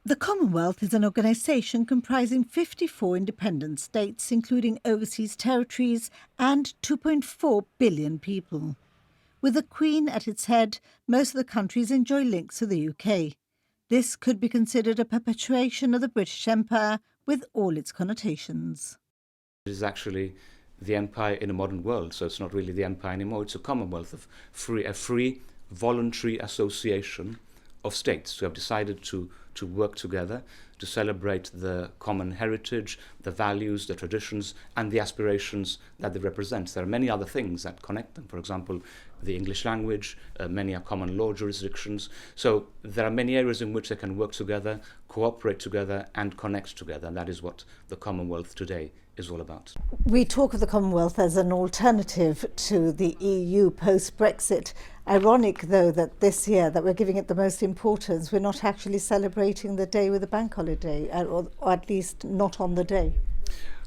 The Commonwealth is an organisation comprising 54 independent states, including overseas territories, and 2.4 billion people. With the Queen at its head, most of the countries enjoy links to the UK. This could be considered a perpetuation of the British Empire with all its connotations. It is actually the empire in a modern world, so it's not really the empire anymore, it's a Commonwealth of a free voluntary association of states who have decided to work together to celebrate the common heritage, the values, the traditions, and the aspirations that they represent. There are many other things that connect them. For example, the English language, many are common law jurisdictions. So there are many areas in which they can work together, cooperate together, and connect together. And that is what the Commonwealth today is all about. We talk of the Commonwealth as an alternative to the EU post-Brexit. Ironic, though, that this year that we're giving it the most importance, we're not actually celebrating the day with a bank holiday, or at least not on the day.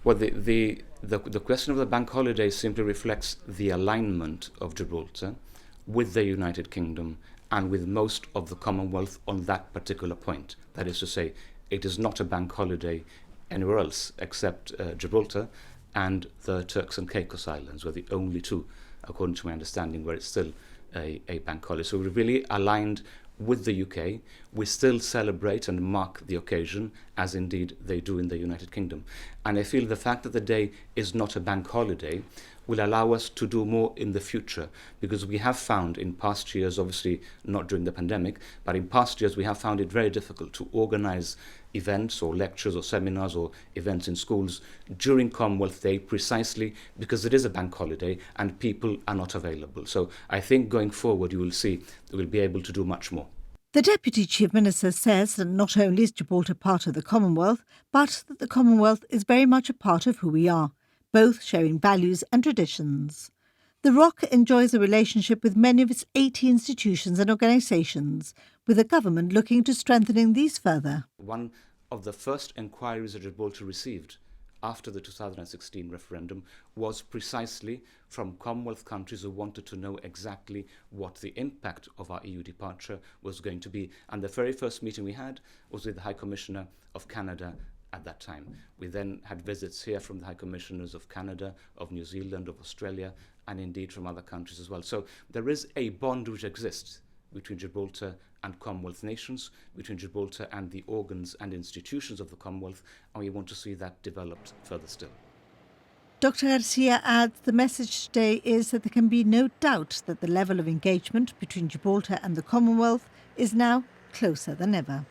Well, the question of the bank holiday simply reflects the alignment of Gibraltar with the United Kingdom and with most of the Commonwealth on that particular point. That is to say, it is not a bank holiday anywhere else except Gibraltar and the Turks and Caicos Islands, were the only two, according to my understanding, where it's still a bank holiday. So we're really aligned with the UK. We still celebrate and mark the occasion, as indeed they do in the United Kingdom. And I feel the fact that the day is not a bank holiday will allow us to do more in the future, because we have found in past years, obviously not during the pandemic, but in past years we have found it very difficult to organise events or lectures or seminars or events in schools during Commonwealth Day, precisely because it is a bank holiday and people are not available. So I think going forward you will see that we'll be able to do much more. The Deputy Chief Minister says that not only is Gibraltar part of the Commonwealth, but that the Commonwealth is very much a part of who we are, both sharing values and traditions. The ROC enjoys a relationship with many of its 80 institutions and organisations, with the government looking to strengthening these further. One of the first enquiries that Gibraltar received after the 2016 referendum was precisely from Commonwealth countries who wanted to know exactly what the impact of our EU departure was going to be. And the very first meeting we had was with the High Commissioner of Canada at that time. We then had visits here from the High Commissioners of Canada, of New Zealand, of Australia, and indeed from other countries as well. So there is a bond which exists between Gibraltar and Commonwealth nations, between Gibraltar and the organs and institutions of the Commonwealth, and we want to see that developed further still. Dr. Garcia adds the message today is that there can be no doubt that the level of engagement between Gibraltar and the Commonwealth is now closer than ever.